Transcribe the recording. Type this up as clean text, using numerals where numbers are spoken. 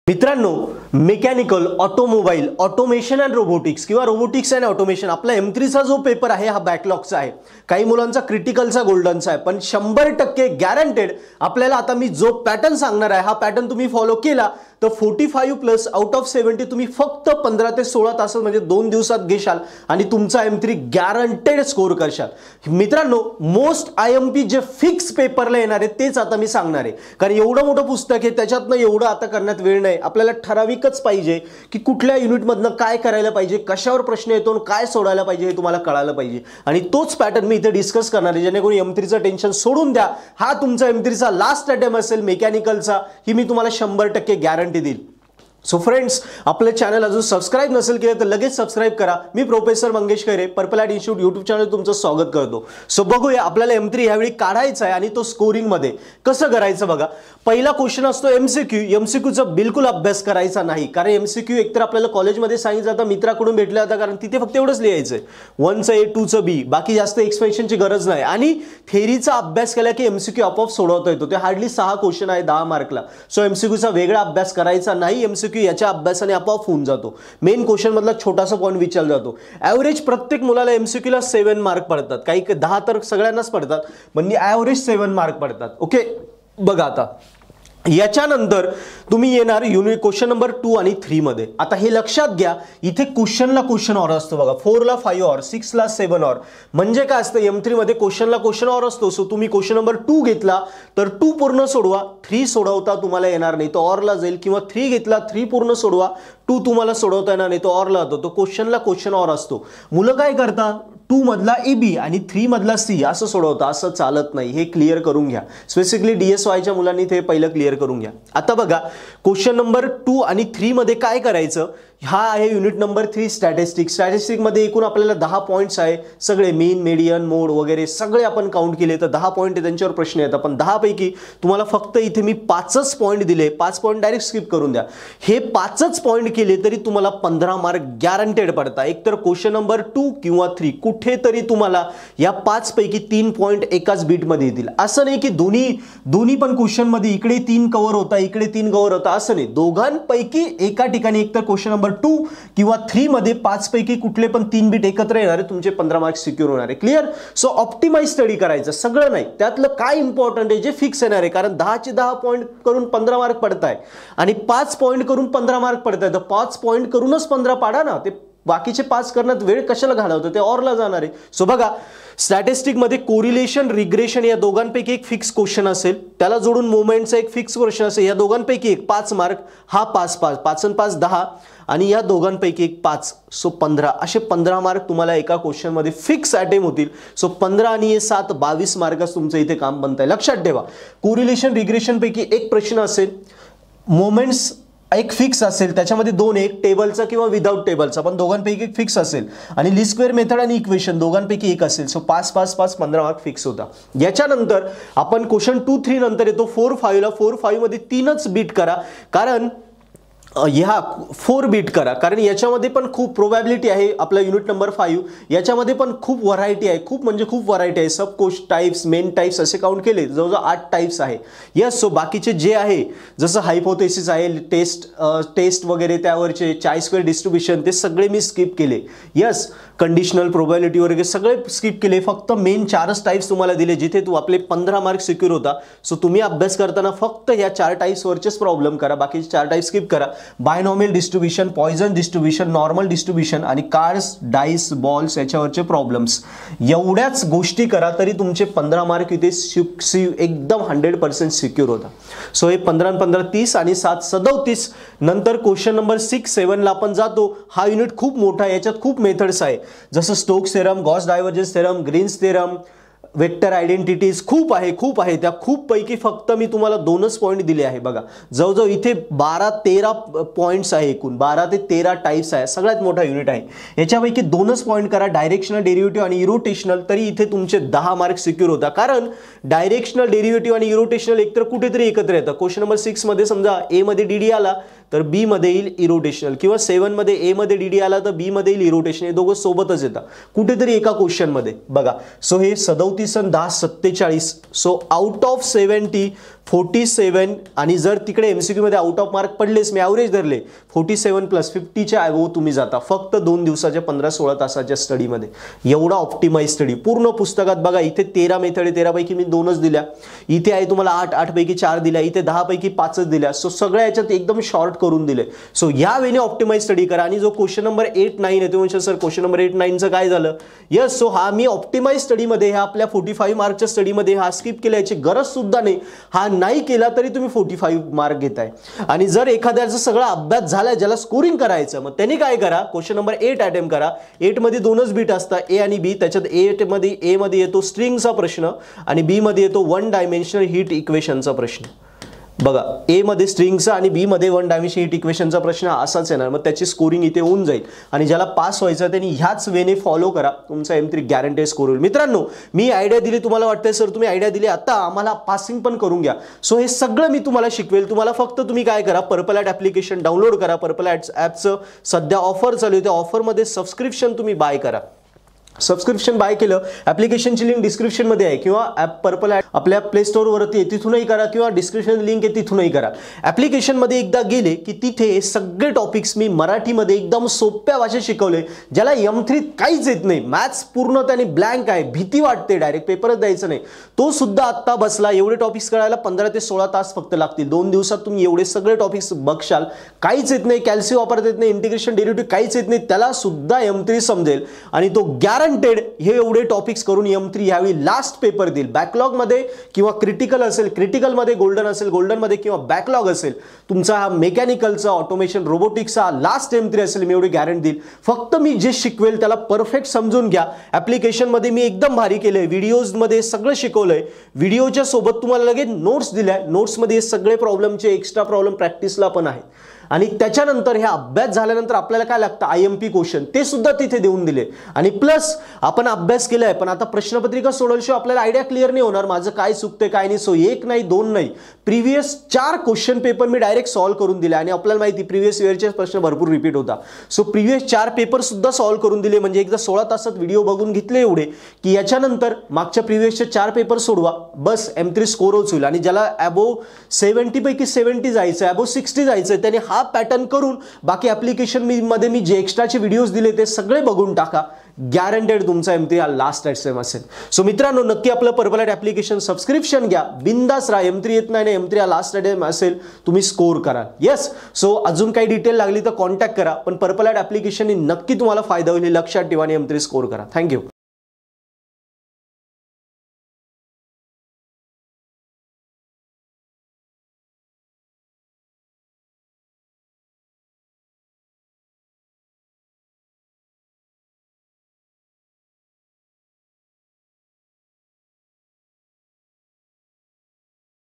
मित्रांनो, mechanical, automobile, automation and robotics किंवा robotics and automation आपला M3 चा जो पेपर आहे हा बॅकलॉगचा आहे. काही मुलांचा क्रिटिकलचा गोल्डनचा आहे, पण 100% गॅरंटेड आपल्याला आता मी जो पॅटर्न सांगणार आहे हा पॅटर्न तुम्ही फॉलो केला तर 45 प्लस आउट ऑफ 70 तुम्ही फक्त 15 ते 16 तासात म्हणजे 2 दिवसात घेशाल आणि तुमचा M3 गॅरंटेड स्कोर करशाल. मित्रांनो, मोस्ट IMP जे फिक्स पेपरला येणार आहे तेच आता मी सांगणार आहे, कारण एवढं मोठं पुस्तक आहे त्याच्यातनं एवढं आता करण्यात वेळ नाही. आपल्याला ठराविकच पाहिजे की कुठल्या युनिटमधनं काय करायला पाहिजे, कशावर प्रश्न येतो आणि काय सोडायला पाहिजे हे तुम्हाला कळायला पाहिजे. आणि तोच पॅटर्न मी इथे डिस्कस करणार आहे, जेणेकरून M3चं टेन्शन सोडून द्या. हा तुमचा M3चा लास्ट अटेम्प्ट असेल मेकॅनिकलचा, ही मी तुम्हाला 100% गॅरंटी देईल. सो फ्रेंड्स, आपलं चॅनल अजून सबस्क्राइब नसेल केलं तर लगेच सबस्क्राइब करा. मी professor Mangesh Khaire, purple art institute YouTube channel तुमचं स्वागत करतो. सो बघूया आपल्याला M3 यावेळी काढायचा आहे आणि तो स्कोरिंग मध्ये कसं करायचं. बघा, पहिला क्वेश्चन असतो MCQ. MCQचा बिलकुल अभ्यास करायचा नाही, कारण MCQ एकतर आपल्याला कॉलेजमध्ये सांगितलं जातं, मित्राकडून भेटलं जातं, कारण तिथे फक्त एवढंच लिहायचंय 1चं A 2चं B, बाकी जास्त एक्सपेन्शनची गरज नाही. आणि थेरीचा अभ्यास केला की MCQ आपोआप सोडवता येतो. ते हार्डली 6 क्वेश्चन आहे 10 मार्कला. सो MCQचा वेगळा अभ्यास करायचा नाही. MCQ याच्या अभ्यासाने आपोआप होऊन जातो. मेन क्वेश्चन मधला छोटासा पॉइंट विचारला जातो. ॲव्हरेज प्रत्येक मुलाला MCQ ला 7 मार्क पडतात, काही 10 तर सगळ्यांनाच पडतात, म्हणजे ॲव्हरेज 7 मार्क पडतात. ओके, बघा आता याच्यानंतर तुम्ही येणार युनिट क्वेश्चन नंबर 2 आणि 3 मध्ये. आता हे लक्षात घ्या, इथे क्वेश्चनला क्वेश्चन ऑर असतो. बघा, 4 ला 5 ऑर, 6 ला 7 ऑर. म्हणजे काय असतं, M3 मध्ये क्वेश्चनला क्वेश्चन ऑर असतो. सो तुम्ही क्वेश्चन नंबर 2 घेतला तर 2 पूर्ण सोडवा, 3 सोडवता तुम्हाला येणार नाही, तो ऑरला जाईल. किंवा 3 घेतला, 3 पूर्ण सोडवा, 2 तुम्हाला सोडवता येणार नाही, तो ऑरला जातो. तो क्वेश्चनला क्वेश्चन ऑर असतो. मुलं काय करतात, 2 मधला AB आणि 3 मधला C असं सोडवता. असं चालत नाही, हे क्लिअर करून घ्या. स्पेसिफिकली DSYच्या मुलांनी ते पहिलं क्लिअर करून घ्या. आता बघा, क्वेश्चन नंबर 2 आणि 3 मध्ये काय करायचं, हा आहे युनिट नंबर 3 स्टॅटिस्टिक्स. स्टॅटिस्टिक मध्ये एकूण आपल्याला 10 पॉइंट्स आहे, सगळे मीन, मीडियन, मोड वगैरे सगळे आपण काउंट केले तर 10 पॉइंट त्यांच्यावर प्रश्न येतात. पण 10 पैकी तुम्हाला फक्त इथे मी 5च पॉइंट दिले. 5 पॉइंट डायरेक्ट स्किप करून द्या. हे 5च पॉइंट केले तरी तुम्हाला 15 मार्क गॅरंटेड पडतात. एकतर क्वेश्चन नंबर 2 किंवा 3 कुठेतरी तुम्हाला या 5 पैकी 3 पॉइंट एकाच बीट मध्ये येतील. असं नाही की दोन्ही पण क्वेश्चन मध्ये इकडे 3 कव्हर होता, इकडे 3 कव्हर होता, असं नाही. दोघांपैकी एका ठिकाणी एकतर क्वेश्चन नंबर 2 किंवा 3 मध्ये 5 पैकी कुठले पण 3 बीट एकत्र येणार आहे, तुमचे 15 मार्क्स सिक्युअर होणार आहे. क्लिअर. सो ऑप्टिमाइज स्टडी करायचं, सगळं नाही. त्यातलं काय इम्पॉर्टंट आहे जे फिक्स येणार आहे, कारण 10चे 10 पॉइंट करून 15 मार्क पडताय आणि 5 पॉइंट करून 15 मार्क पडताय, तर 5 पॉइंट करूनच 15 पाडा ना. ते बाकीचे 5 करण्यात वेळ कशाला घालवतो, ते ऑरला जाणार आहे. सो बघा, स्टॅटिस्टिक मध्ये कोरिलेशन, रिग्रेशन या दोघांपैकी एक फिक्स क्वेश्चन असेल, त्याला जोडून मोमेंटचा एक फिक्स क्वेश्चन असेल. या दोघांपैकी एक 5 मार्क, हा 5 आणि 5 10, आणि या दोघांपैकी एक 5. सो 15, असे 15 मार्क तुम्हाला एका क्वेश्चन मध्ये फिक्स अटेम्प्ट होतील. सो 15 आणि 7 22 मार्कच तुमचं इथे काम बनतंय. लक्षात ठेवा, कोरिलेशन, रिग्रेशन पैकी एक प्रश्न असेल, मोमेंट्स एक फिक्स असेल, त्याच्यामध्ये 2, एक टेबलचा किंवा विदाउट टेबलचा, पण दोघांपैकी एक फिक्स असेल. आणि लीस्ट स्क्वेअर मेथड आणि इक्वेशन दोघांपैकी एक असेल. सो 5 15 मार्क फिक्स होता. याच्यानंतर आपण क्वेश्चन 2 3 नंतर येतो 4 5 ला. 4 5 मध्ये 3च बीट करा, कारण ह्या 4 बीट करा, कारण याच्यामध्ये पण खूप प्रोबॅबिलिटी आहे. आपला युनिट नंबर 5 याच्यामध्ये पण खूप व्हरायटी आहे, खूप म्हणजे खूप व्हरायटी आहे. सब कोर्स टाइप्स, मेन टाइप्स असे काउंट केले जवळजवळ 8 टाइप्स आहे. यस. सो बाकीचे जे आहे, जसं हायपोथेसिस आहे, टेस्ट वगैरे त्यावरचे चाय स्क्वेअर डिस्ट्रीब्युशन, ते सगळे मी स्किप केले. यस. कंडिशनल, प्रोबॅबिलिटी वगैरे सगळे स्किप केले. फक्त मेन 4च टाइप्स तुम्हाला दिले, जिथे तू आपले 15 मार्क सिक्युअर होता. सो तुम्ही अभ्यास करताना फक्त या 4 टाइप्सवरचेच प्रॉब्लेम करा, बाकीचे 4 टाइप स्किप करा. Binomial distribution, poison distribution, normal distribution आणि कार्ड्स, डाईस, बॉल्स याच्यावरचे प्रॉब्लेम्स, एवढ्याच गोष्टी करा तरी तुमचे 15 मार्क इथे एकदम 100% सिक्युअर होता. सो हे 15 आणि 15 30 आणि 7 37. नंतर क्वेश्चन नंबर 6 7 ला आपण जातो. हा युनिट खूप मोठा आहे, याच्यात खूप मेथड्स आहे, जसं Stokes theorem, Gauss divergence theorem, Green's theorem, vector identities खूप आहे. त्या खूप पैकी फक्त मी तुम्हाला 2च पॉइंट दिले आहे. बघा, जवळजवळ इथे 12-13 पॉइंट्स आहे, एकूण 12 ते 13 टाइप्स आहे. सगळ्यात मोठा युनिट आहे. याच्यापैकी 2च पॉइंट करा, डायरेक्शनल, डेरिव्हेटिव्ह आणि इरोटेशनल, तरी इथे तुमचे 10 मार्क सिक्युअर होता. कारण डायरेक्शनल, डेरिव्हेटिव्ह आणि इरोटेशनल एकतर कुठेतरी एकत्र येतं. क्वेश्चन नंबर 6 मध्ये समजा ए मध्ये डीडी आला तर बी मध्ये येईल इरोटेशनल, किंवा 7 मध्ये ए मध्ये डीडी आला तर बी मध्ये येईल इरोटेशन. हे दोघं सोबतच येतात कुठेतरी एका क्वेश्चन मध्ये बघा. सो हे 37 आणि 10 47. सो आउट ऑफ 70 47, आणि जर तिकडे एमसीक्यू मध्ये आउट ऑफ मार्क पडलेच, मी ॲव्हरेज धरले 47 + 50च्या ॲव्हो तुम्ही जाता फक्त 2 दिवसाच्या 15-16 तासाच्या स्टडीमध्ये. एवढा ऑप्टिमाइज स्टडी पूर्ण पुस्तकात बघा. इथे 13 मेथड आहे, 13 पैकी मी 2च दिल्या. इथे आहे तुम्हाला 8 पैकी 4 दिल्या. इथे 10 पैकी 5च दिल्या. सो सगळ्या याच्यात एकदम शॉर्ट करून दिले. सो या वेने ऑप्टिमाइज स्टडी करा. आणि जो क्वेश्चन नंबर 8, 9 आहे, तुम्ही सर क्वेश्चन नंबर 8, 9चं काय झालं? यस, सो हा मी ऑप्टिमाइज स्टडीमध्ये, ह्या आपल्या 45 मार्कच्या स्टडीमध्ये हा स्किप केला, याची गरज सुद्धा नाही. हा नाही केला तरी तुम्ही 45 मार्क घेताय. आणि जर एखाद्याचा सगळा अभ्यास झालाय, ज्याला स्कोरिंग करायचं, मग त्यांनी काय करा, क्वेश्चन नंबर 8 अटेम्प्ट करा. 8 मध्ये 2च बीट असतात, ए आणि बी. त्याच्यात ए मध्ये येतो स्ट्रिंगचा प्रश्न आणि बी मध्ये येतो 1 डायमेन्शनल हीट इक्वेशनचा प्रश्न. बघा, ए मध्ये स्ट्रिंगचा आणि बी मध्ये 1 डायमेन्शनल हीट इक्वेशनचा प्रश्न असाच येणार. मग त्याची स्कोरिंग इथे होऊन जाईल. आणि ज्याला पास व्हायचं त्यांनी ह्याच वेने फॉलो करा, तुमचा M3 गॅरंटेड स्कोर होईल. मित्रांनो, मी आयडिया दिली, तुम्हाला वाटतंय सर तुम्ही आयडिया दिली, आता आम्हाला पासिंग पण करून घ्या. सो हे सगळं मी तुम्हाला शिकवेल. तुम्हाला फक्त तुम्ही काय करा, पर्पल ॲट ॲप्लिकेशन डाउनलोड करा. पर्पल ॲपचं सध्या ऑफर चालू आहे, त्या ऑफरमध्ये सबस्क्रिप्शन तुम्ही बाय करा. सबस्क्रिप्शन बाय केलं, ॲप्लिकेशनची लिंक डिस्क्रिप्शनमध्ये आहे, किंवा ॲप पर्पल आपल्या प्ले स्टोअरवरती आहे, तिथूनही करा, किंवा डिस्क्रिप्शन लिंक आहे तिथूनही करा. ॲप्लिकेशनमध्ये एकदा गेले की तिथे सगळे टॉपिक्स मी मराठीमध्ये एकदम सोप्या भाषेत शिकवले. ज्याला M3 काहीच येत नाही, मॅथ्स पूर्ण त्याने ब्लँक आहे, भीती वाटते, डायरेक्ट पेपरच द्यायचं नाही, तो सुद्धा आत्ता बसला. एवढे टॉपिक्स कळायला 15 ते 16 तास फक्त लागतील. 2 दिवसात तुम्ही एवढे सगळे टॉपिक्स बघशाल. काहीच येत नाही, कॅल्सी वापरता येत नाही, इंटिग्रेशन डेरिव्हेटिव्ह काहीच येत नाही, त्याला सुद्धा M3 समजेल. आणि तो हे एवढे टॉपिक्स करून M3 यावेळी लास्ट पेपर देईल. बॅकलॉग मध्ये किंवा क्रिटिकल असेल, क्रिटिकल मध्ये गोल्डन असेल, गोल्डन मध्ये किंवा बॅकलॉग असेल, तुमचा हा मेकॅनिकलचा, ऑटोमेशन, रोबोटिक्सचा लास्ट M3 असेल, मी एवढी गॅरंटी देईल. फक्त मी जे शिकवेल त्याला परफेक्ट समजून घ्या. ॲप्लिकेशन मध्ये मी एकदम भारी केलंय, व्हिडिओज मध्ये सगळं शिकवलंय. व्हिडिओच्या सोबत तुम्हाला लगेच नोट्स दिल्या. नोट्स मध्ये सगळे प्रॉब्लेमचे एक्स्ट्रा प्रॉब्लेम प्रॅक्टिसला पण आहे. आणि त्याच्यानंतर हे अभ्यास झाल्यानंतर आपल्याला काय लागतं, IMP क्वेश्चन, ते सुद्धा तिथे देऊन दिले. आणि प्लस आपण अभ्यास केलाय, पण आता प्रश्नपत्रिका सोडवल्याशिवाय आपल्याला आयडिया क्लिअर नाही होणार, माझं काय चुकतंय काय नाही. सो 1 नाही 2 नाही, प्रिव्हियस 4 क्वेश्चन पेपर मी डायरेक्ट सॉल्व्ह करून दिले. आणि आपल्याला माहिती प्रिव्हियस इयरचे प्रश्न भरपूर रिपीट होता. सो प्रिव्हियस 4 पेपर सुद्धा सॉल्व्ह करून दिले. म्हणजे एकदा 16 तासात व्हिडिओ बघून घेतले एवढे की याच्यानंतर मागच्या प्रिव्हियसचे 4 पेपर सोडवा, बस M3 स्कोर होईल. आणि ज्याला अबोव 70 पैकी 70 जायचं, अबोव 60 जायचं, त्याने हा पॅटर्न करून बाकी ॲप्लिकेशन मध्ये मी जे एक्स्ट्राचे व्हिडिओज दिले ते सगळे बघून टाका. गॅरंटेड तुमचा M3 हा लास्ट एक्झाम असेल. सो मित्रांनो, नक्की आपलं पर्पल ॲट ॲप्लिकेशन सबस्क्रिप्शन घ्या, बिंदास राहा. M3 येत नाही, M3 हा लास्ट एक्झाम असेल, तुम्ही स्कोर करा. येस, सो अजून काही डिटेल लागली तर कॉन्टॅक्ट करा. पण पर्पल ॲट ॲप्लिकेशन नक्की तुम्हाला फायदा होईल, हे लक्षात ठेवा आणि M3 स्कोर करा. थँक्यू.